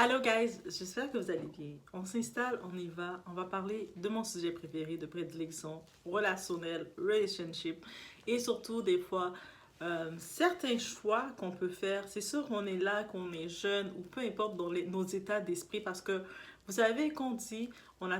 Hello guys, j'espère que vous allez bien. On s'installe, on y va. On va parler de mon sujet préféré de prédilection, relationnel, relationship, et surtout des fois certains choix qu'on peut faire. C'est sûr qu'on est là, qu'on est jeune ou peu importe dans nos états d'esprit parce que vous savez qu'on dit, on a,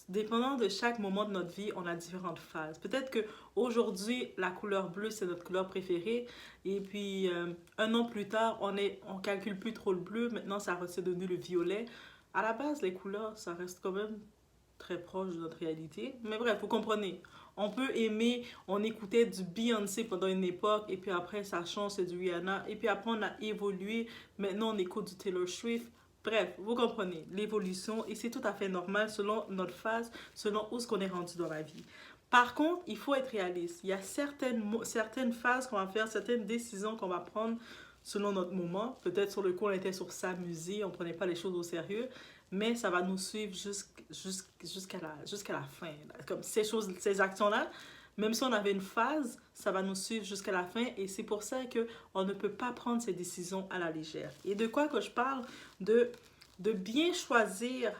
dépendant de chaque moment de notre vie, on a différentes phases. Peut-être que aujourd'hui la couleur bleue c'est notre couleur préférée et puis un an plus tard on calcule plus trop le bleu. Maintenant c'est devenu le violet. À la base les couleurs ça reste quand même très proche de notre réalité. Mais bref, vous comprenez. On peut aimer, on écoutait du Beyoncé pendant une époque, et puis après ça change, c'est du Rihanna, et puis après on a évolué, maintenant on écoute du Taylor Swift. Bref, vous comprenez, l'évolution, et c'est tout à fait normal selon notre phase, selon où ce qu'on est rendu dans la vie. Par contre, il faut être réaliste. Il y a certaines phases qu'on va faire, certaines décisions qu'on va prendre selon notre moment. Peut-être sur le coup, on était sur s'amuser, on ne prenait pas les choses au sérieux, mais ça va nous suivre jusqu'à la fin. Comme ces actions-là, même si on avait une phase, ça va nous suivre jusqu'à la fin et c'est pour ça qu'on ne peut pas prendre ces décisions à la légère. Et de quoi que je parle? De, de bien choisir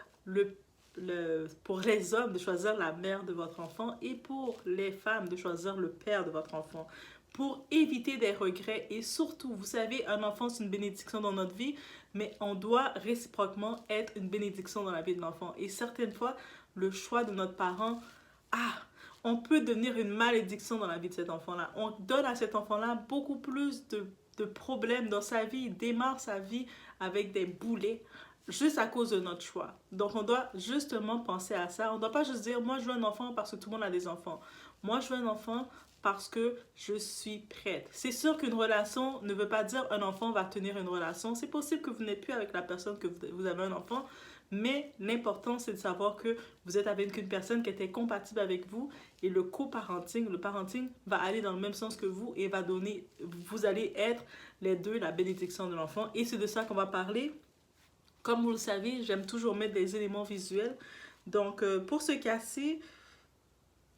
pour les hommes, de choisir la mère de votre enfant et pour les femmes, de choisir le père de votre enfant pour éviter des regrets et surtout, vous savez, un enfant c'est une bénédiction dans notre vie, mais on doit réciproquement être une bénédiction dans la vie de l'enfant. Et certaines fois, le choix de notre parent, ah, on peut devenir une malédiction dans la vie de cet enfant-là. On donne à cet enfant-là beaucoup plus de problèmes dans sa vie. Il démarre sa vie avec des boulets juste à cause de notre choix. Donc, on doit justement penser à ça. On ne doit pas juste dire, moi, je veux un enfant parce que tout le monde a des enfants. Moi, je veux un enfant parce que je suis prête. C'est sûr qu'une relation ne veut pas dire un enfant va tenir une relation. C'est possible que vous n'êtes plus avec la personne que vous avez un enfant, mais l'important, c'est de savoir que vous êtes avec une personne qui était compatible avec vous et le coparenting, le parenting va aller dans le même sens que vous et va donner, vous allez être les deux la bénédiction de l'enfant. Et c'est de ça qu'on va parler. Comme vous le savez, j'aime toujours mettre des éléments visuels. Donc, pour ce cas-ci,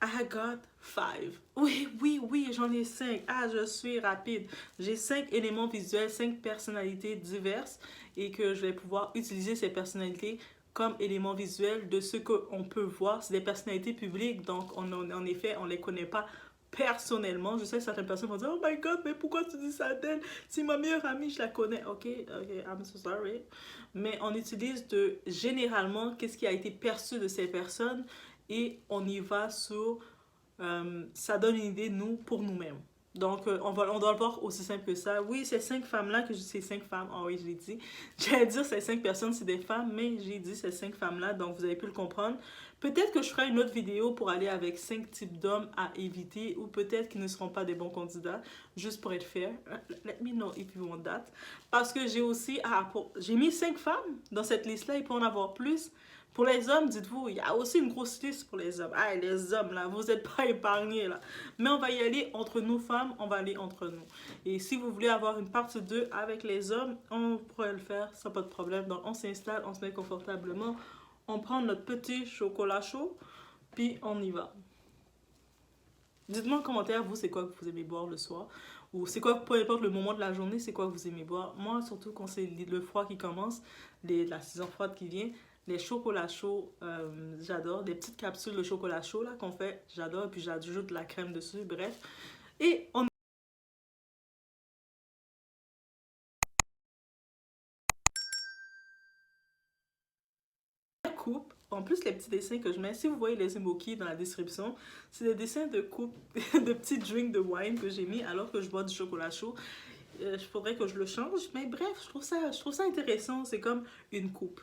I got 5. Oui, j'en ai 5. Ah, je suis rapide. J'ai 5 éléments visuels, 5 personnalités diverses et que je vais pouvoir utiliser ces personnalités comme éléments visuels de ce qu'on peut voir. C'est des personnalités publiques, donc en effet, on ne les connaît pas personnellement. Je sais que certaines personnes vont dire, oh my god, mais pourquoi tu dis ça d'elle? Si ma meilleure amie, je la connais. Ok, I'm so sorry. Mais on utilise généralement qu'est-ce qui a été perçu de ces personnes et on y va sur ça donne une idée nous pour nous-mêmes. Donc, on doit le voir aussi simple que ça. Oui, ces 5 femmes-là, ces 5 femmes, oh oui, je l'ai dit. J'allais dire ces 5 personnes, c'est des femmes, mais j'ai dit ces 5 femmes-là, donc vous avez pu le comprendre. Peut-être que je ferai une autre vidéo pour aller avec 5 types d'hommes à éviter, ou peut-être qu'ils ne seront pas des bons candidats, juste pour être fair. Let me know if you want that. Parce que j'ai aussi, j'ai mis 5 femmes dans cette liste-là, il peut en avoir plus. Pour les hommes, dites-vous, il y a aussi une grosse liste pour les hommes. Ah, les hommes, là, vous n'êtes pas épargnés, là. Mais on va y aller entre nous, femmes, on va aller entre nous. Et si vous voulez avoir une partie 2 avec les hommes, on pourrait le faire sans pas de problème. Donc, on s'installe, on se met confortablement, on prend notre petit chocolat chaud, puis on y va. Dites-moi en commentaire, vous, c'est quoi que vous aimez boire le soir? Ou c'est quoi, peu importe le moment de la journée, c'est quoi que vous aimez boire? Moi, surtout quand c'est le froid qui commence, la saison froide qui vient, les chocolats chauds, j'adore. Des petites capsules de chocolat chaud là qu'on fait, j'adore. Et puis j'ajoute de la crème dessus, bref. Et on coupe. En plus, les petits dessins que je mets, si vous voyez les emojis dans la description, c'est des dessins de coupe, de petits drinks de wine que j'ai mis alors que je bois du chocolat chaud. Je faudrait que je le change, mais bref, je trouve ça intéressant. C'est comme une coupe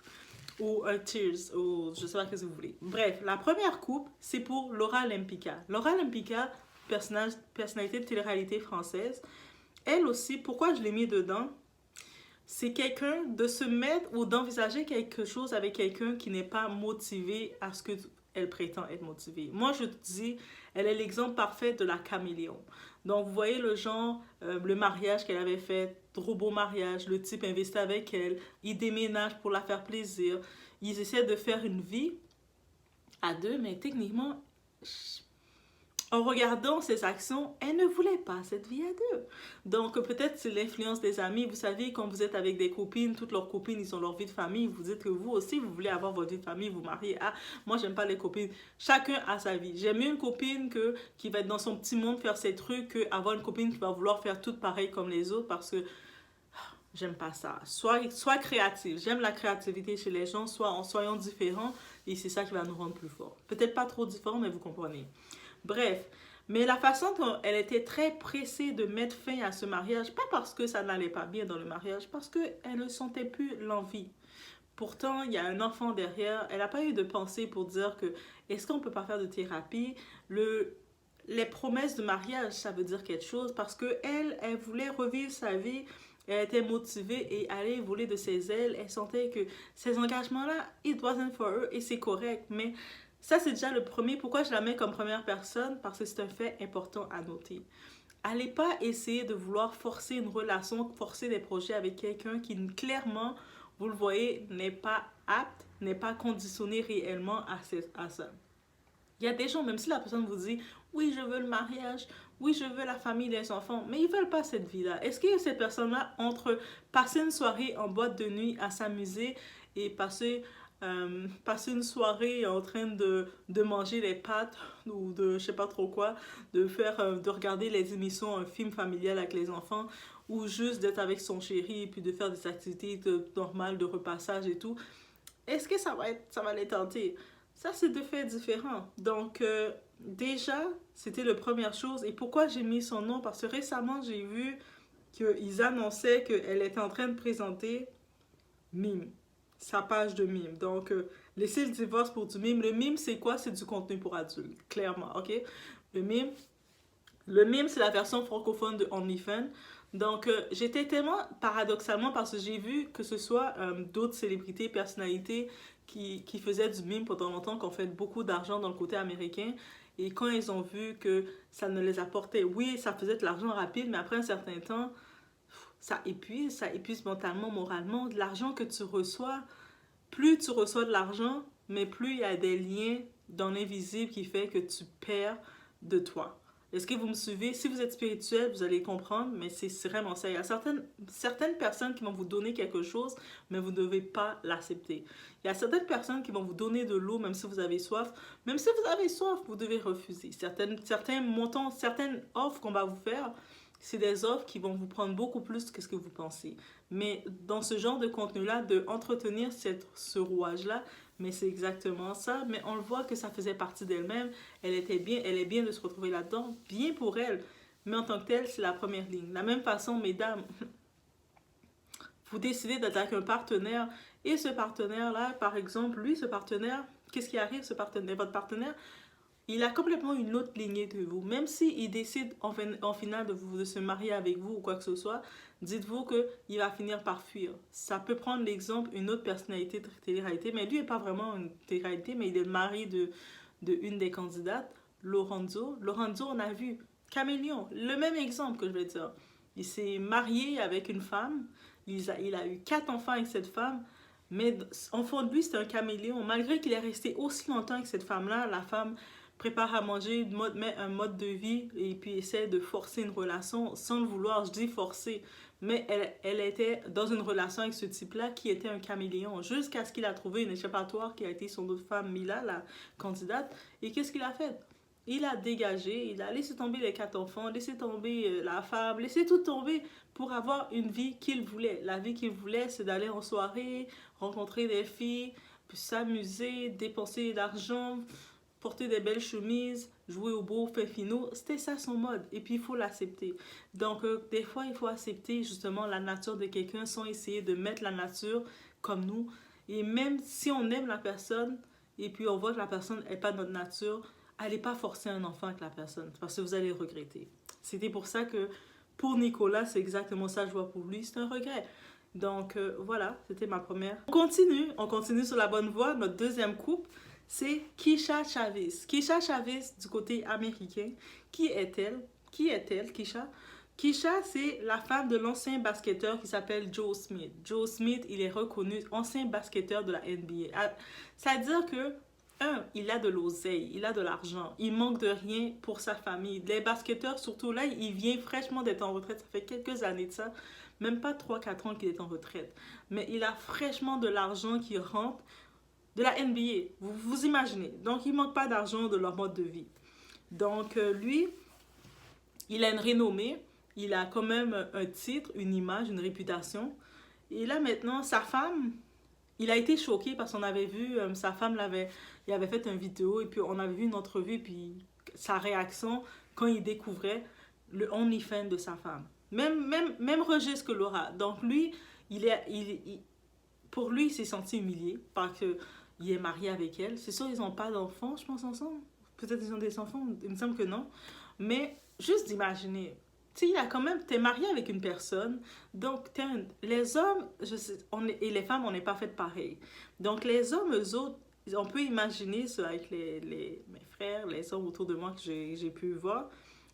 ou un Tears, ou je sais pas ce que vous voulez. Bref, la première coupe, c'est pour Laura Lempicka. Laura Lempicka, personnalité de télé-réalité française, elle aussi, pourquoi je l'ai mis dedans? C'est quelqu'un de se mettre ou d'envisager quelque chose avec quelqu'un qui n'est pas motivé à ce que elle prétend être motivée. Moi, je te dis, elle est l'exemple parfait de la caméléon. Donc, vous voyez le genre, le mariage qu'elle avait fait, trop beau mariage, le type investit avec elle, il déménage pour la faire plaisir, ils essaient de faire une vie à deux, mais techniquement, en regardant ses actions, elle ne voulait pas cette vie à deux. Donc, peut-être c'est l'influence des amis. Vous savez, quand vous êtes avec des copines, toutes leurs copines, ils ont leur vie de famille. Vous dites que vous aussi, vous voulez avoir votre vie de famille, vous marier. Ah, moi, j'aime pas les copines. Chacun a sa vie. J'aime mieux une copine qui va être dans son petit monde, faire ses trucs, qu'avoir une copine qui va vouloir faire tout pareil comme les autres parce que j'aime pas ça. Soit créative. J'aime la créativité chez les gens, soit en soyant différents et c'est ça qui va nous rendre plus forts. Peut-être pas trop différents, mais vous comprenez. Bref, mais la façon dont elle était très pressée de mettre fin à ce mariage, pas parce que ça n'allait pas bien dans le mariage, parce qu'elle ne sentait plus l'envie. Pourtant, il y a un enfant derrière. Elle n'a pas eu de pensée pour dire que est-ce qu'on peut pas faire de thérapie? Les promesses de mariage, ça veut dire quelque chose parce que elle voulait revivre sa vie. Elle était motivée et allait voler de ses ailes. Elle sentait que ces engagements-là, it wasn't for her et c'est correct. Mais ça, c'est déjà le premier. Pourquoi je la mets comme première personne? Parce que c'est un fait important à noter. Allez pas essayer de vouloir forcer une relation, forcer des projets avec quelqu'un qui clairement, vous le voyez, n'est pas apte, n'est pas conditionné réellement à ça. Il y a des gens, même si la personne vous dit oui, je veux le mariage, oui, je veux la famille, les enfants, mais ils veulent pas cette vie-là. Est-ce que cette personne-là, entre passer une soirée en boîte de nuit à s'amuser et passer une soirée en train de manger les pâtes ou de je sais pas trop quoi, de regarder les émissions, un film familial avec les enfants ou juste d'être avec son chéri et puis de faire des activités normales de repassage et tout, est-ce que ça va les tenter? Ça, c'est deux faits différents. Donc, déjà, c'était la première chose. Et pourquoi j'ai mis son nom? Parce que récemment, j'ai vu qu'ils annonçaient qu'elle était en train de présenter Mime, sa page de Mime. Donc, laissez le divorce pour du Mime. Le Mime, c'est quoi? C'est du contenu pour adultes, clairement, ok? Le Mime, le Mime, c'est la version francophone de OnlyFans. Donc, j'étais tellement paradoxalement parce que j'ai vu que ce soit d'autres célébrités, personnalités qui faisaient du mime pendant longtemps, qui ont fait beaucoup d'argent dans le côté américain. Et quand ils ont vu que ça ne les apportait, oui, ça faisait de l'argent rapide, mais après un certain temps, ça épuise mentalement, moralement. De l'argent que tu reçois, plus tu reçois de l'argent, mais plus il y a des liens dans l'invisible qui fait que tu perds de toi. Est-ce que vous me suivez? Si vous êtes spirituel, vous allez comprendre, mais c'est vraiment ça. Il y a certaines personnes qui vont vous donner quelque chose, mais vous ne devez pas l'accepter. Il y a certaines personnes qui vont vous donner de l'eau, même si vous avez soif. Même si vous avez soif, vous devez refuser. Certains montants, certaines offres qu'on va vous faire, c'est des offres qui vont vous prendre beaucoup plus que ce que vous pensez. Mais dans ce genre de contenu-là, de entretenir ce rouage-là, mais c'est exactement ça. Mais on le voit que ça faisait partie d'elle-même. Elle est bien de se retrouver là-dedans, bien pour elle. Mais en tant que telle, c'est la première ligne. De la même façon, mesdames, vous décidez d'attaquer un partenaire et ce partenaire-là, par exemple, lui, ce partenaire, qu'est-ce qui arrive, votre partenaire, il a complètement une autre lignée que vous. Même s'il décide en finale de se marier avec vous ou quoi que ce soit, dites-vous qu'il va finir par fuir. Ça peut prendre l'exemple une autre personnalité de télé-réalité, mais lui n'est pas vraiment une télé-réalité, mais il est le mari de une des candidates, Lorenzo. Lorenzo, on a vu, caméléon, le même exemple que je vais dire. Il s'est marié avec une femme, il a eu 4 enfants avec cette femme, mais en fond de lui, c'est un caméléon. Malgré qu'il est resté aussi longtemps avec cette femme-là, la femme prépare à manger, met un mode de vie et puis essaie de forcer une relation sans le vouloir. Je dis forcer, mais elle était dans une relation avec ce type-là qui était un caméléon jusqu'à ce qu'il a trouvé une échappatoire qui a été son autre femme, Mila, la candidate. Et qu'est-ce qu'il a fait? Il a dégagé, il a laissé tomber les 4 enfants, laissé tomber la femme, laissé tout tomber pour avoir une vie qu'il voulait. La vie qu'il voulait, c'est d'aller en soirée, rencontrer des filles, s'amuser, dépenser de l'argent, porter des belles chemises, jouer au beau fait finaux, c'était ça son mode. Et puis il faut l'accepter. Donc des fois il faut accepter justement la nature de quelqu'un sans essayer de mettre la nature comme nous. Et même si on aime la personne et puis on voit que la personne n'est pas notre nature, allez pas forcer un enfant avec la personne parce que vous allez le regretter. C'était pour ça que pour Nicolas, c'est exactement ça que je vois pour lui, c'est un regret. Donc voilà, c'était ma première. On continue sur la bonne voie. Notre deuxième couple, c'est Keisha Chavez. Keisha Chavez du côté américain. Qui est-elle? Qui est-elle, Keisha? Keisha, c'est la femme de l'ancien basketteur qui s'appelle Joe Smith. Joe Smith, il est reconnu ancien basketteur de la NBA. C'est-à-dire que il a de l'oseille, il a de l'argent, il manque de rien pour sa famille. Les basketteurs, surtout là, il vient fraîchement d'être en retraite, ça fait quelques années de ça, même pas 3 4 ans qu'il est en retraite. Mais il a fraîchement de l'argent qui rentre de la NBA, vous imaginez. Donc il manque pas d'argent de leur mode de vie. Donc lui, il a une renommée, il a quand même un titre, une image, une réputation. Et là maintenant, sa femme, il a été choqué parce qu'on avait vu, sa femme il avait fait une vidéo et puis on avait vu une entrevue puis sa réaction quand il découvrait le OnlyFans de sa femme. Même registre que Laura. Donc lui, pour lui, il s'est senti humilié parce que il est marié avec elle. C'est sûr, ils n'ont pas d'enfants, je pense, ensemble. Peut-être ils ont des enfants, il me semble que non. Mais juste d'imaginer, tu sais, il a quand même, t'es marié avec une personne, donc les hommes, et les femmes, on n'est pas faites pareil. Donc les hommes, eux autres, on peut imaginer ça avec mes frères, les hommes autour de moi que j'ai pu voir,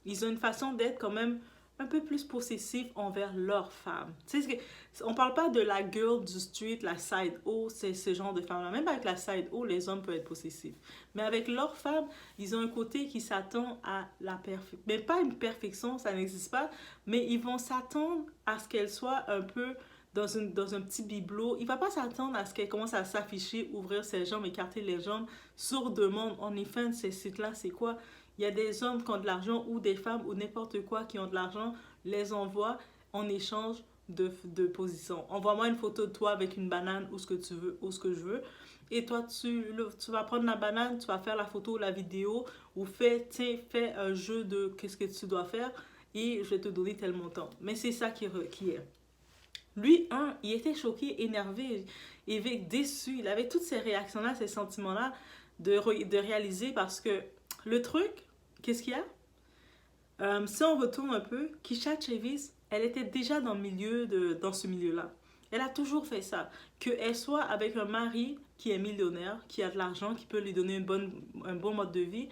ils ont une façon d'être quand même un peu plus possessif envers leurs femmes. Tu sais, on parle pas de la girl du street, la side O, c'est ce genre de femme-là. Même avec la side O, les hommes peuvent être possessifs. Mais avec leurs femmes, ils ont un côté qui s'attend à la perfection. Mais pas une perfection, ça n'existe pas, mais ils vont s'attendre à ce qu'elle soit un peu dans un petit bibelot. Il ne va pas s'attendre à ce qu'elle commence à s'afficher, ouvrir ses jambes, écarter les jambes sur demande. En effet, ces sites-là, c'est quoi? Il y a des hommes qui ont de l'argent ou des femmes ou n'importe quoi qui ont de l'argent, les envoient en échange de position. Envoie-moi une photo de toi avec une banane ou ce que tu veux ou ce que je veux. Et toi, tu vas prendre la banane, tu vas faire la photo ou la vidéo ou fais un jeu de qu'est-ce que tu dois faire et je vais te donner tel montant. Mais c'est ça qui est. Lui, il était choqué, énervé, déçu. Il avait toutes ces réactions-là, ces sentiments-là de réaliser parce que le truc, qu'est-ce qu'il y a? Si on retourne un peu, Keisha Chavis, elle était déjà dans ce milieu-là. Elle a toujours fait ça. Qu'elle soit avec un mari qui est millionnaire, qui a de l'argent, qui peut lui donner un bon mode de vie,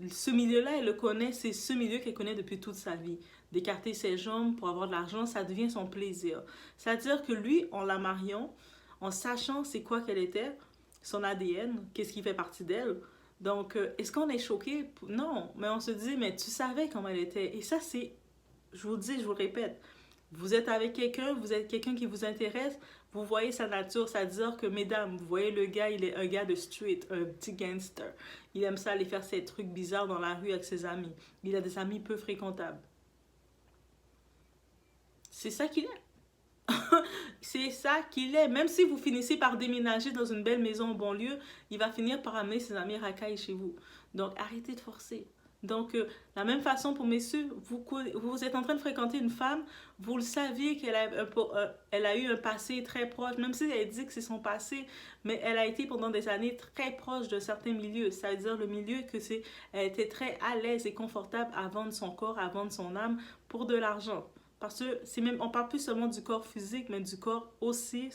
ce milieu-là, elle le connaît, c'est ce milieu qu'elle connaît depuis toute sa vie. D'écarter ses jambes pour avoir de l'argent, ça devient son plaisir. C'est-à-dire que lui, en la mariant, en sachant c'est quoi qu'elle était, son ADN, qu'est-ce qui fait partie d'elle, donc, est-ce qu'on est choqué? Non, mais on se dit, mais tu savais comment elle était. Et ça, c'est, je vous le dis, je vous le répète, vous êtes avec quelqu'un, vous êtes quelqu'un qui vous intéresse, vous voyez sa nature, c'est-à-dire que, mesdames, vous voyez le gars, il est un gars de street, un petit gangster. Il aime ça aller faire ses trucs bizarres dans la rue avec ses amis. Il a des amis peu fréquentables. C'est ça qu'il est. C'est ça qu'il est. Même si vous finissez par déménager dans une belle maison en banlieue, il va finir par amener ses amis racailles chez vous. Donc, arrêtez de forcer. Donc, la même façon pour messieurs, vous êtes en train de fréquenter une femme, vous le saviez elle a eu un passé très proche, même si elle dit que c'est son passé, mais elle a été pendant des années très proche de certains milieux. Ça veut dire le milieu elle était très à l'aise et confortable à vendre son corps, à vendre son âme pour de l'argent. Parce que on parle plus seulement du corps physique, mais du corps aussi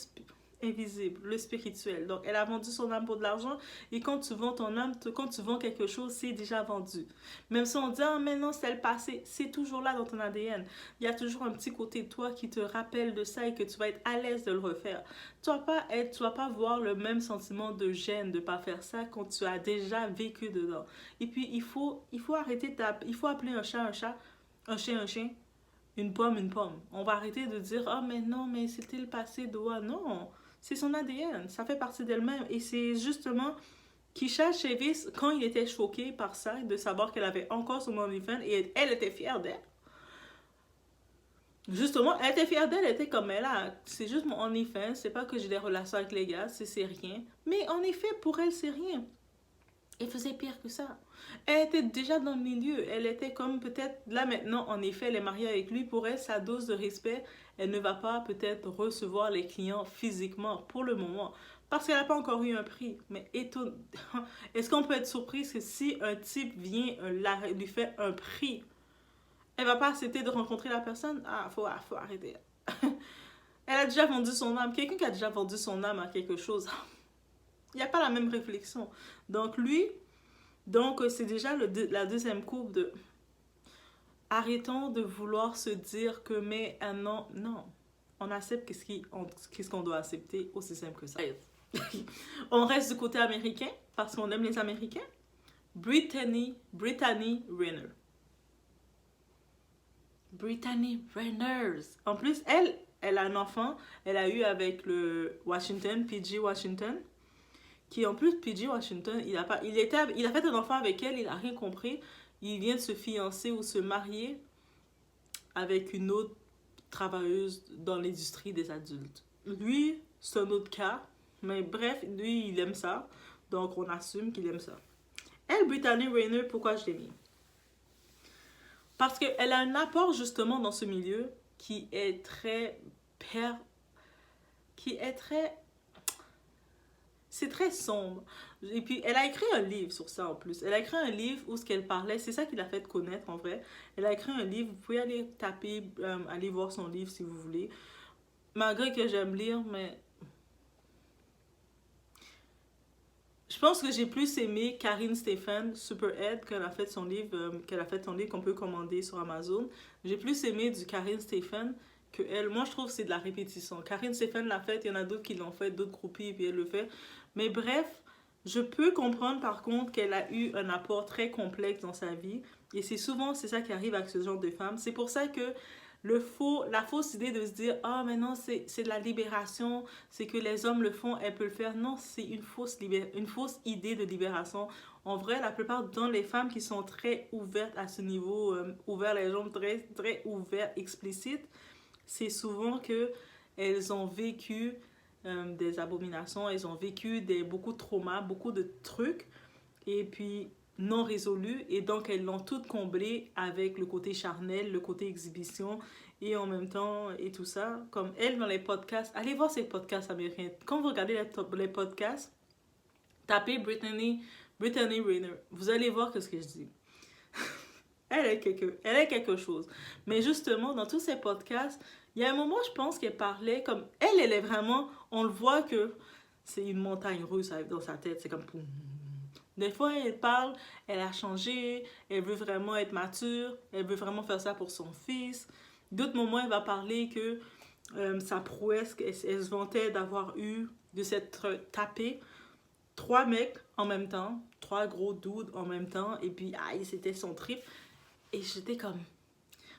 invisible, le spirituel. Donc, elle a vendu son âme pour de l'argent. Et quand tu vends ton âme, quand tu vends quelque chose, c'est déjà vendu. Même si on dit, ah, mais non, c'est le passé, c'est toujours là dans ton ADN. Il y a toujours un petit côté de toi qui te rappelle de ça et que tu vas être à l'aise de le refaire. Tu vas pas voir le même sentiment de gêne de ne pas faire ça quand tu as déjà vécu dedans. Et puis, il faut arrêter il faut appeler un chat, un chien, un chien. Une pomme, une pomme. On va arrêter de dire, ah, mais non, mais c'était le passé d'Oa. Non, c'est son ADN. Ça fait partie d'elle-même. Et c'est justement Keisha Chavis, quand il était choqué par ça, de savoir qu'elle avait encore son OnlyFans, et elle était fière d'elle. Justement, elle était fière d'elle, elle était comme elle a. C'est juste mon OnlyFans, c'est pas que j'ai des relations avec les gars, c'est rien. Mais en effet, pour elle, c'est rien. Elle faisait pire que ça. Elle était déjà dans le milieu. Elle était comme peut-être, là maintenant, en effet, elle est mariée avec lui. Pour elle, sa dose de respect, elle ne va pas peut-être recevoir les clients physiquement pour le moment. Parce qu'elle n'a pas encore eu un prix. Mais est-ce qu'on peut être surprise que si un type vient lui fait un prix, elle va pas accepter de rencontrer la personne? Ah, faut arrêter. Elle a déjà vendu son âme. Quelqu'un qui a déjà vendu son âme à quelque chose, il n'y a pas la même réflexion. Donc c'est déjà la deuxième courbe de arrêtons de vouloir se dire que mais non, on accepte qu'est-ce qu'on doit accepter, aussi simple que ça. On reste du côté américain, parce qu'on aime les Américains. Brittany Renner. Brittany Renner. En plus, elle a un enfant. Elle a eu avec le Washington, PG Washington. Qui en plus, PG Washington, il a fait un enfant avec elle, il n'a rien compris. Il vient de se fiancer ou se marier avec une autre travailleuse dans l'industrie des adultes. Lui, c'est un autre cas. Mais bref, lui, il aime ça. Donc, on assume qu'il aime ça. Elle, Brittany Renner, pourquoi je l'ai mis? Parce qu'elle a un apport justement dans ce milieu qui est très... C'est très sombre. Et puis, elle a écrit un livre sur ça en plus. Elle a écrit un livre où ce qu'elle parlait, c'est ça qui l'a fait connaître en vrai. Elle a écrit un livre, vous pouvez aller taper, aller voir son livre si vous voulez. Malgré que j'aime lire, mais... Je pense que j'ai plus aimé Karine Stephan, Superhead, qu'elle a fait son livre, qu'on peut commander sur Amazon. J'ai plus aimé du Karine Stephan que elle. Moi, je trouve que c'est de la répétition. Karine Stephan l'a fait, il y en a d'autres qui l'ont fait, d'autres groupies, puis elle le fait. Mais bref, je peux comprendre par contre qu'elle a eu un apport très complexe dans sa vie. Et c'est ça qui arrive avec ce genre de femmes. C'est pour ça que la fausse idée de se dire ah mais non c'est de la libération, c'est que les hommes le font, elles peuvent le faire, non, c'est une fausse idée de libération. En vrai, la plupart du temps, les femmes qui sont très ouvertes à ce niveau, ouvertes les jambes, très très ouvertes, explicites, c'est souvent que elles ont vécu des abominations, elles ont vécu beaucoup de traumas, beaucoup de trucs, et puis non résolus, et donc elles l'ont tout comblé avec le côté charnel, le côté exhibition, et en même temps, et tout ça. Comme elle dans les podcasts, allez voir ces podcasts américains. Quand vous regardez les podcasts, tapez Brittany Renner, vous allez voir ce que je dis. Elle est quelque chose. Mais justement, dans tous ces podcasts, il y a un moment, je pense qu'elle parlait comme... Elle est vraiment... On le voit que c'est une montagne russe dans sa tête. C'est comme... Des fois, elle parle, elle a changé, elle veut vraiment être mature, elle veut vraiment faire ça pour son fils. D'autres moments, elle va parler que sa prouesse, elle se vantait d'avoir eu, de s'être tapé 3 mecs en même temps, 3 gros dudes en même temps, et puis, aïe, c'était son trip. Et j'étais comme...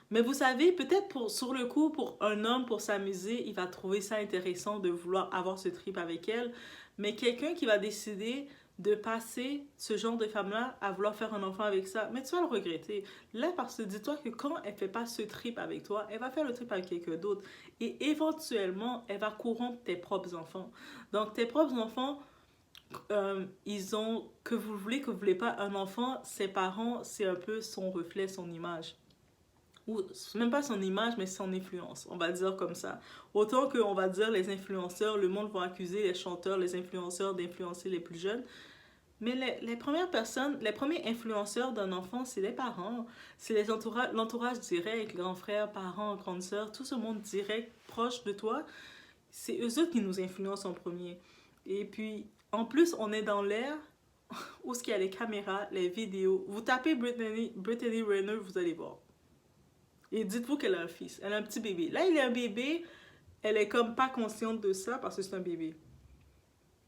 Mais vous savez, peut-être sur le coup, pour un homme, pour s'amuser, il va trouver ça intéressant de vouloir avoir ce trip avec elle. Mais quelqu'un qui va décider de passer ce genre de femme-là à vouloir faire un enfant avec ça, mais tu vas le regretter. Là, parce que dis-toi que quand elle fait pas ce trip avec toi, elle va faire le trip avec quelqu'un d'autre. Et éventuellement, elle va corrompre tes propres enfants. Donc, tes propres enfants... ils ont, que vous voulez pas, un enfant, ses parents, c'est un peu son reflet, son image. Ou même pas son image, mais son influence, on va dire comme ça. Autant qu'on va dire les influenceurs, le monde va accuser les chanteurs, les influenceurs d'influencer les plus jeunes. Mais les premières personnes, les premiers influenceurs d'un enfant, c'est les parents. C'est l'entourage direct, grands frères, parents, grandes sœurs, tout ce monde direct, proche de toi. C'est eux autres qui nous influencent en premier. Et puis, en plus, on est dans l'ère où il y a les caméras, les vidéos. Vous tapez Brittany Renner, vous allez voir. Et dites-vous qu'elle a un fils, elle a un petit bébé. Là, il a un bébé, elle est comme pas consciente de ça parce que c'est un bébé.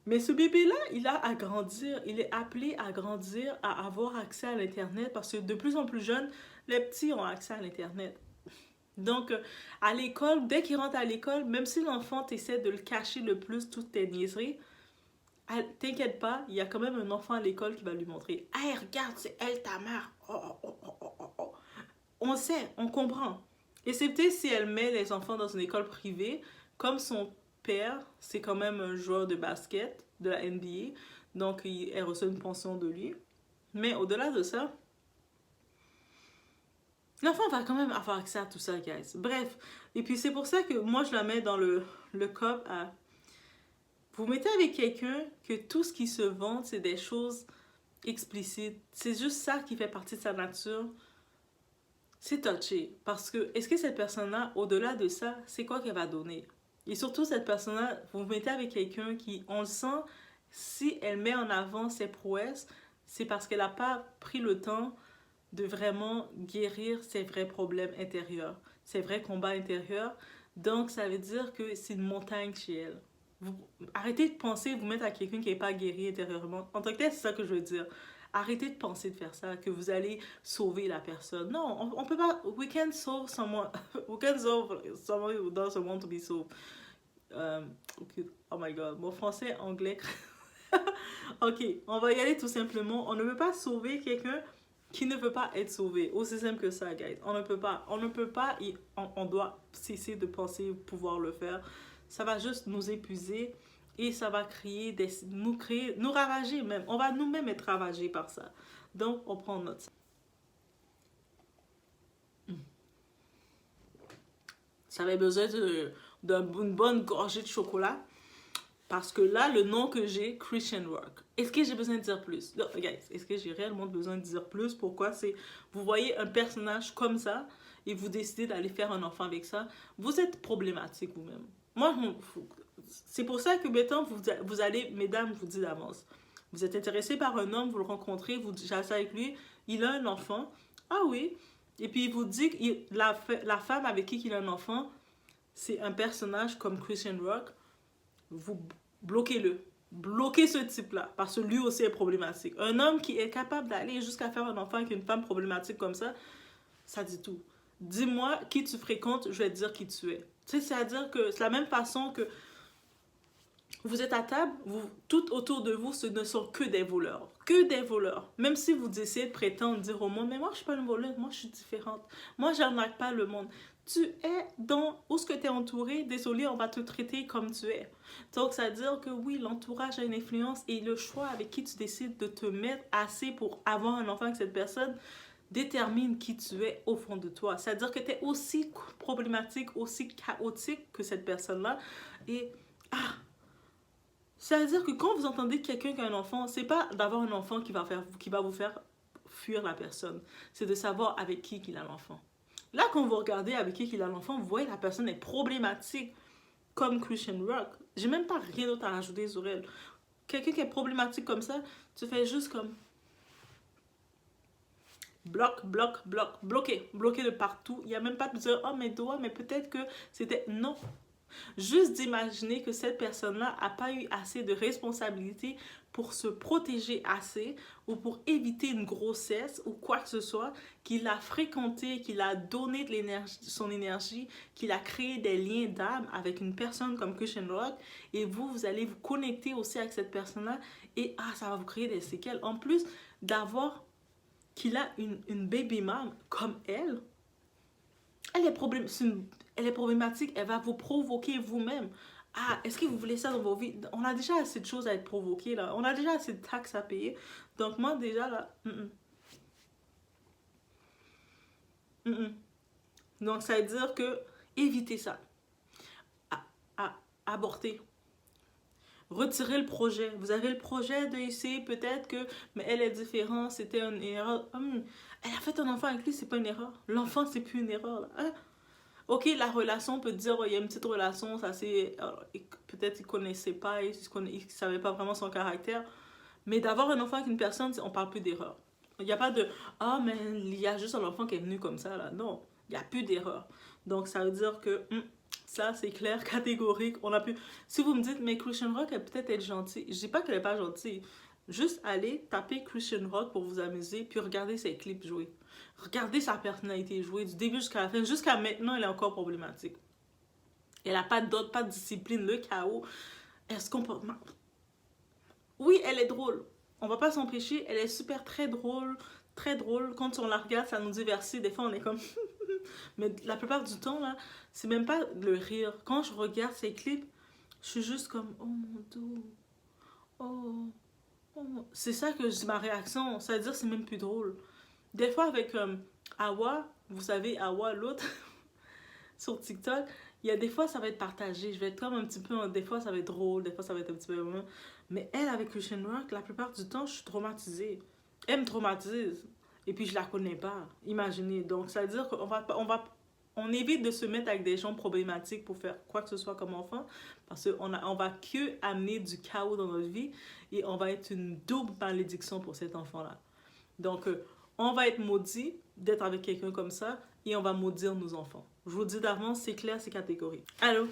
Mais ce bébé-là, il a à grandir, il est appelé à grandir, à avoir accès à l'Internet parce que de plus en plus jeunes, les petits ont accès à l'Internet. Donc, à l'école, dès qu'il rentre à l'école, même si l'enfant essaie de le cacher le plus, toutes tes niaiseries, t'inquiète pas, il y a quand même un enfant à l'école qui va lui montrer « Hey, regarde, c'est elle, ta mère! Oh, oh, oh, oh, oh, oh. » On sait, on comprend. Et c'est peut-être si elle met les enfants dans une école privée, comme son père, c'est quand même un joueur de basket de la NBA, donc elle reçoit une pension de lui. Mais au-delà de ça, l'enfant va quand même avoir accès à tout ça, guys. Bref, et puis c'est pour ça que moi je la mets dans le COP à... Vous mettez avec quelqu'un que tout ce qui se vante, c'est des choses explicites. C'est juste ça qui fait partie de sa nature. C'est touché. Parce que, est-ce que cette personne-là, au-delà de ça, c'est quoi qu'elle va donner? Et surtout, cette personne-là, vous vous mettez avec quelqu'un qui, on le sent, si elle met en avant ses prouesses, c'est parce qu'elle n'a pas pris le temps de vraiment guérir ses vrais problèmes intérieurs, ses vrais combats intérieurs. Donc, ça veut dire que c'est une montagne chez elle. Arrêtez de penser vous mettre à quelqu'un qui n'est pas guéri intérieurement. En tant que tel, c'est ça que je veux dire. Arrêtez de penser de faire ça, que vous allez sauver la personne. Non, on peut pas. We can solve someone. We can solve someone who doesn't want to be solved. Okay. Oh my god, mon français, anglais. Ok, on va y aller tout simplement. On ne peut pas sauver quelqu'un qui ne veut pas être sauvé. Aussi simple que ça, guys. On ne peut pas. On doit cesser de penser pouvoir le faire. Ça va juste nous épuiser et ça va nous ravager même. On va nous-mêmes être ravagés par ça. Donc, on prend note. Ça avait besoin d'une bonne gorgée de chocolat. Parce que là, le nom que j'ai, Christian Rock. Est-ce que j'ai besoin de dire plus? Non, guys, est-ce que j'ai réellement besoin de dire plus? Pourquoi? C'est, vous voyez un personnage comme ça et vous décidez d'aller faire un enfant avec ça. Vous êtes problématique vous-même. Moi, c'est pour ça que maintenant, vous allez, mesdames, je vous dis d'avance. Vous êtes intéressé par un homme, vous le rencontrez, vous jassez avec lui, il a un enfant. Ah oui. Et puis il vous dit que la femme avec qui il a un enfant, c'est un personnage comme Christian Rock. Vous bloquez-le. Bloquez ce type-là, parce que lui aussi est problématique. Un homme qui est capable d'aller jusqu'à faire un enfant avec une femme problématique comme ça dit tout. Dis-moi qui tu fréquentes, je vais te dire qui tu es. Tu sais, c'est-à-dire que c'est la même façon que vous êtes à table, tout autour de vous, ce ne sont que des voleurs. Que des voleurs. Même si vous essayez de prétendre dire au monde, mais moi, je ne suis pas une voleuse, moi, je suis différente. Moi, je n'arnaque pas le monde. Tu es dans où ce que tu es entouré, désolé, on va te traiter comme tu es. Donc, ça veut dire que oui, l'entourage a une influence et le choix avec qui tu décides de te mettre assez pour avoir un enfant avec cette personne détermine qui tu es au fond de toi. C'est-à-dire que tu es aussi problématique, aussi chaotique que cette personne-là. Et, c'est-à-dire que quand vous entendez quelqu'un qui a un enfant, c'est pas d'avoir un enfant qui va vous faire fuir la personne. C'est de savoir avec qui il a l'enfant. Là, quand vous regardez avec qui il a l'enfant, vous voyez la personne est problématique, comme Christian Rock. J'ai même pas rien d'autre à rajouter sur elle. Quelqu'un qui est problématique comme ça, tu fais juste comme bloqué de partout. Il n'y a même pas de dire, oh mais toi, mais peut-être que c'était... Non. Juste d'imaginer que cette personne-là n'a pas eu assez de responsabilité pour se protéger assez ou pour éviter une grossesse ou quoi que ce soit, qu'il a fréquenté, qu'il a donné de son énergie, qu'il a créé des liens d'âme avec une personne comme Christian Rock et vous allez vous connecter aussi avec cette personne-là et ça va vous créer des séquelles. En plus d'avoir qu'il a une baby mom comme elle, elle est problématique, elle va vous provoquer vous-même. Est-ce que vous voulez ça dans vos vies? On a déjà assez de choses à être provoquées, là. On a déjà assez de taxes à payer. Donc, moi, déjà, là... Donc, ça veut dire que évitez ça. Avorter. Retirez le projet. Vous avez le projet d'essayer peut-être que... Mais elle est différente, c'était une erreur. Elle a fait un enfant avec lui, c'est pas une erreur. L'enfant, c'est plus une erreur, là. Ok, la relation peut te dire, il y a une petite relation, ça c'est... Peut-être qu'ils ne connaissaient pas, ils ne savaient pas vraiment son caractère. Mais d'avoir un enfant avec une personne, on ne parle plus d'erreur. Il n'y a pas de, mais il y a juste un enfant qui est venu comme ça, là. Non, il n'y a plus d'erreur. Donc, ça veut dire que ça, c'est clair, catégorique. On a pu... Si vous me dites, mais Christian Rock, elle peut-être être gentille. Je ne dis pas qu'elle n'est pas gentille. Juste aller taper Christian Rock pour vous amuser, puis regarder ses clips jouer. Regardez sa personnalité jouer du début jusqu'à la fin. Jusqu'à maintenant, elle est encore problématique. Elle n'a pas d'autre, pas de discipline, le chaos. Est-ce qu'on peut... Oui, elle est drôle. On va pas s'empêcher. Elle est super très drôle. Très drôle. Quand on la regarde, ça nous divertit. Des fois, on est comme... Mais la plupart du temps, là, c'est même pas le rire. Quand je regarde ses clips, je suis juste comme... Oh mon Dieu. Oh. C'est ça que je dis ma réaction. Ça veut dire que c'est même plus drôle. Des fois avec Awa, vous savez Awa l'autre sur TikTok, il y a des fois ça va être partagé, je vais être comme un petit peu, des fois ça va être drôle, des fois ça va être un petit peu... Mais elle avec Christian Rock, la plupart du temps je suis traumatisée. Elle me traumatise et puis je la connais pas, imaginez. Donc ça veut dire qu'on évite de se mettre avec des gens problématiques pour faire quoi que ce soit comme enfant parce qu'on va que amener du chaos dans notre vie et on va être une double malédiction pour cet enfant-là. Donc, on va être maudit d'être avec quelqu'un comme ça et on va maudire nos enfants. Je vous dis d'avance, c'est clair, c'est catégorique. Allô?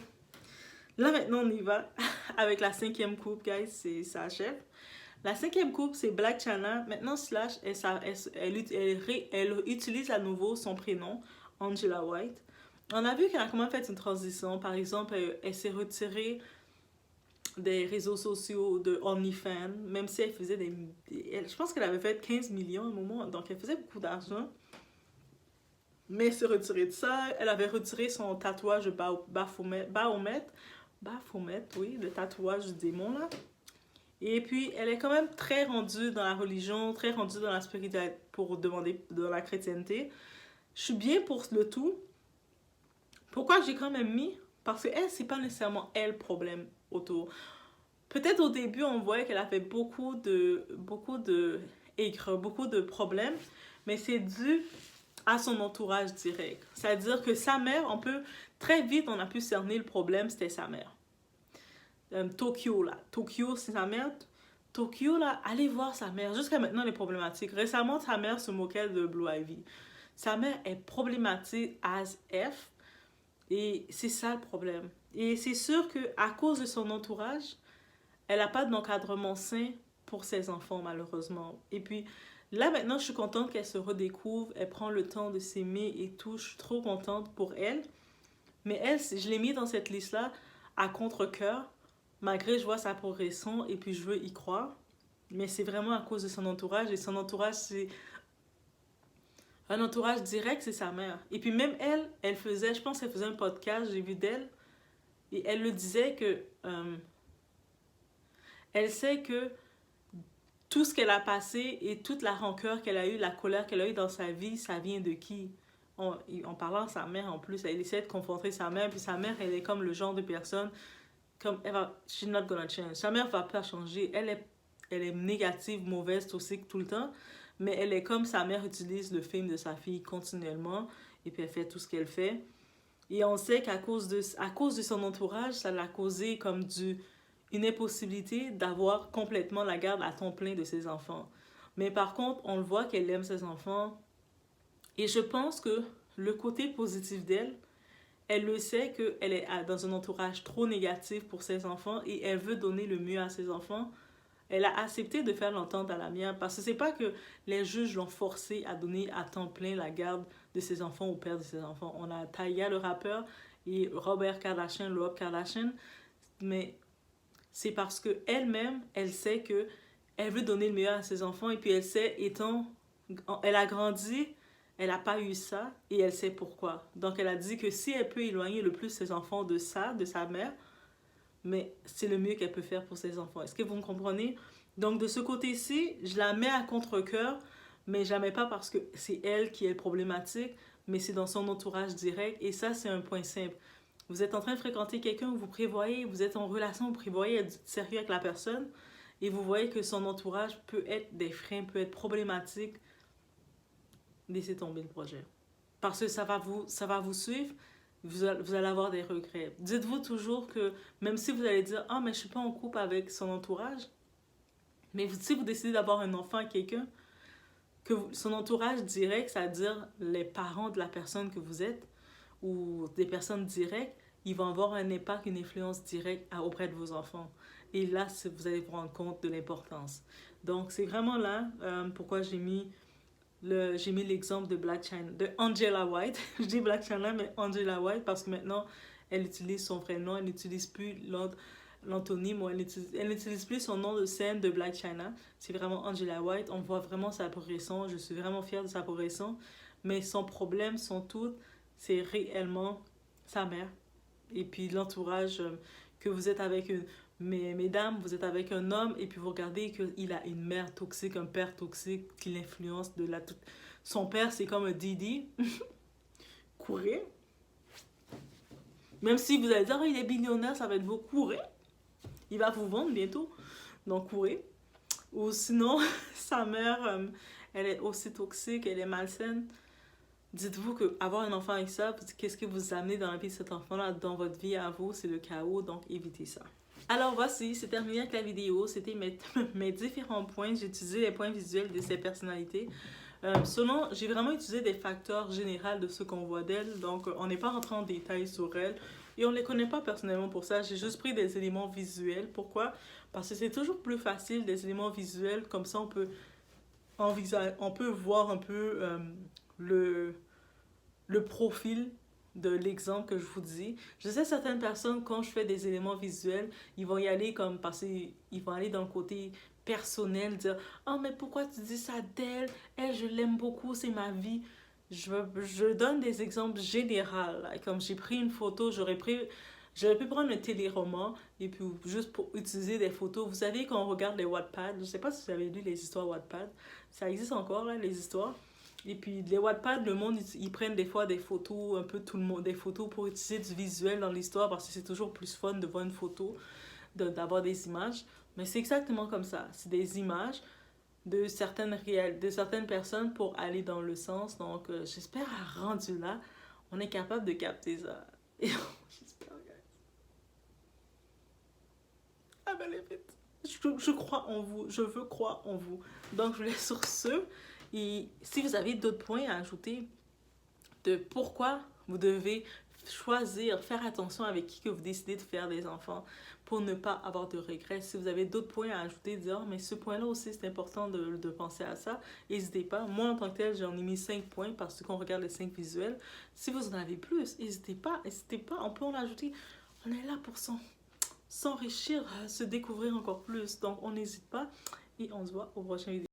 Là, maintenant, on y va avec la 5e coupe, guys, ça achève. La 5e coupe, c'est Blac Chyna. Maintenant, Slash, elle utilise à nouveau son prénom, Angela White. On a vu qu'elle a quand même fait une transition. Par exemple, elle s'est retirée des réseaux sociaux de OnlyFans, même si elle faisait je pense qu'elle avait fait 15 millions à un moment, donc elle faisait beaucoup d'argent. Mais elle s'est retirée de ça. Elle avait retiré son tatouage de Baphomet, oui, le tatouage du démon, là. Et puis, elle est quand même très rendue dans la religion, très rendue dans la spiritualité pour demander de la chrétienté. Je suis bien pour le tout. Pourquoi j'ai quand même mis? Parce que elle, c'est pas nécessairement elle le problème autour. Peut-être au début, on voyait qu'elle avait beaucoup de aigres, beaucoup de problèmes, mais c'est dû à son entourage direct. C'est-à-dire que sa mère, très vite, on a pu cerner le problème, c'était sa mère. Tokyo, là. Tokyo, c'est sa mère. Tokyo, là, allez voir sa mère. Jusqu'à maintenant, elle est problématique. Récemment, sa mère se moquait de Blue Ivy. Sa mère est problématique as F. Et c'est ça le problème. Et c'est sûr qu'à cause de son entourage, elle n'a pas d'encadrement sain pour ses enfants, malheureusement. Et puis, là, maintenant, je suis contente qu'elle se redécouvre. Elle prend le temps de s'aimer et tout. Je suis trop contente pour elle. Mais elle, je l'ai mis dans cette liste-là à contre-cœur. Malgré, je vois sa progression et puis je veux y croire. Mais c'est vraiment à cause de son entourage. Et son entourage, c'est un entourage direct, c'est sa mère. Et puis même elle faisait, je pense qu'elle faisait un podcast, j'ai vu d'elle. Et elle le disait que... elle sait que tout ce qu'elle a passé et toute la rancœur qu'elle a eue, la colère qu'elle a eue dans sa vie, ça vient de qui? En parlant à sa mère en plus, elle essaie de confronter sa mère. Puis sa mère, elle est comme le genre de personne... Comme she's not gonna change. Sa mère va pas changer. Elle est négative, mauvaise, toxique tout le temps. Mais elle est comme sa mère utilise le film de sa fille continuellement. Et puis elle fait tout ce qu'elle fait. Et on sait qu'à cause de son entourage, ça l'a causé comme une impossibilité d'avoir complètement la garde à temps plein de ses enfants. Mais par contre, on le voit qu'elle aime ses enfants. Et je pense que le côté positif d'elle, elle le sait qu'elle est dans un entourage trop négatif pour ses enfants et elle veut donner le mieux à ses enfants. Elle a accepté de faire l'entente à la mienne parce que c'est pas que les juges l'ont forcé à donner à temps plein la garde de ses enfants au père de ses enfants. On a Taya, le rappeur, et Robert Kardashian, Rob Kardashian, mais c'est parce que elle-même, elle sait que elle veut donner le meilleur à ses enfants et puis elle sait, elle a grandi. Elle n'a pas eu ça et elle sait pourquoi. Donc, elle a dit que si elle peut éloigner le plus ses enfants de sa mère, mais c'est le mieux qu'elle peut faire pour ses enfants. Est-ce que vous me comprenez? Donc, de ce côté-ci, je la mets à contre-cœur, mais je la mets pas parce que c'est elle qui est problématique, mais c'est dans son entourage direct. Et ça, c'est un point simple. Vous êtes en train de fréquenter quelqu'un, vous prévoyez, vous êtes en relation, vous prévoyez être sérieux avec la personne, et vous voyez que son entourage peut être des freins, peut être problématique. Laissez tomber le projet. Parce que ça va vous suivre, vous allez avoir des regrets. Dites-vous toujours que, même si vous allez dire « Ah, mais je ne suis pas en couple avec son entourage », mais si vous décidez d'avoir un enfant avec quelqu'un, que son entourage direct, c'est-à-dire les parents de la personne que vous êtes, ou des personnes directes, ils vont avoir un impact, une influence directe auprès de vos enfants. Et là, vous allez vous rendre compte de l'importance. Donc, c'est vraiment là pourquoi j'ai mis l'exemple de Blac Chyna, de Angela White. Je dis Blac Chyna, mais Angela White, parce que maintenant, elle utilise son vrai nom, elle n'utilise plus l'antonyme, elle n'utilise plus son nom de scène de Blac Chyna. C'est vraiment Angela White. On voit vraiment sa progression. Je suis vraiment fière de sa progression. Mais son problème, c'est réellement sa mère. Et puis l'entourage que vous êtes avec mesdames, vous êtes avec un homme et puis vous regardez qu'il a une mère toxique, un père toxique qui l'influence son père, c'est comme un Didi. Courez. Même si vous allez dire, oh, il est billionnaire, ça va être beau, courez. Il va vous vendre bientôt. Donc, courez. Ou sinon, sa mère, elle est aussi toxique, elle est malsaine. Dites-vous qu'avoir un enfant avec ça, qu'est-ce que vous amenez dans la vie de cet enfant-là, dans votre vie à vous, c'est le chaos, donc évitez ça. Alors voici, c'est terminé avec la vidéo. C'était mes différents points. J'ai utilisé les points visuels de ces personnalités. Selon, j'ai vraiment utilisé des facteurs généraux de ce qu'on voit d'elle. Donc, on n'est pas rentré en détail sur elle. Et on ne les connaît pas personnellement pour ça. J'ai juste pris des éléments visuels. Pourquoi? Parce que c'est toujours plus facile des éléments visuels. Comme ça, on peut voir un peu le, le profil de l'exemple que je vous dis. Je sais certaines personnes, quand je fais des éléments visuels, ils vont y aller comme parce qu'ils vont aller dans le côté personnel, dire oh mais pourquoi tu dis ça d'elle, elle je l'aime beaucoup, c'est ma vie. Je donne des exemples généraux, là. Comme j'ai pris une photo, j'aurais pu prendre un téléroman et puis juste pour utiliser des photos. Vous savez quand on regarde les Wattpad, je sais pas si vous avez lu les histoires Wattpad, ça existe encore là les histoires. Et puis les Wattpad, le monde, ils prennent des fois des photos, un peu tout le monde, des photos pour utiliser du visuel dans l'histoire parce que c'est toujours plus fun de voir une photo, d'avoir des images. Mais c'est exactement comme ça. C'est des images de certaines personnes pour aller dans le sens. Donc j'espère à rendu là, on est capable de capter ça. Et j'espère, guys. Ah ben les vite. Je crois en vous, je veux croire en vous. Donc je vous laisse sur ce. Et si vous avez d'autres points à ajouter de pourquoi vous devez choisir, faire attention avec qui que vous décidez de faire des enfants pour ne pas avoir de regrets. Si vous avez d'autres points à ajouter, dire mais ce point-là aussi c'est important de penser à ça, n'hésitez pas. Moi en tant que tel, j'en ai mis 5 points parce qu'on regarde les 5 visuels. Si vous en avez plus, n'hésitez pas, on peut en ajouter. On est là pour s'enrichir, se découvrir encore plus. Donc on n'hésite pas et on se voit au prochain vidéo.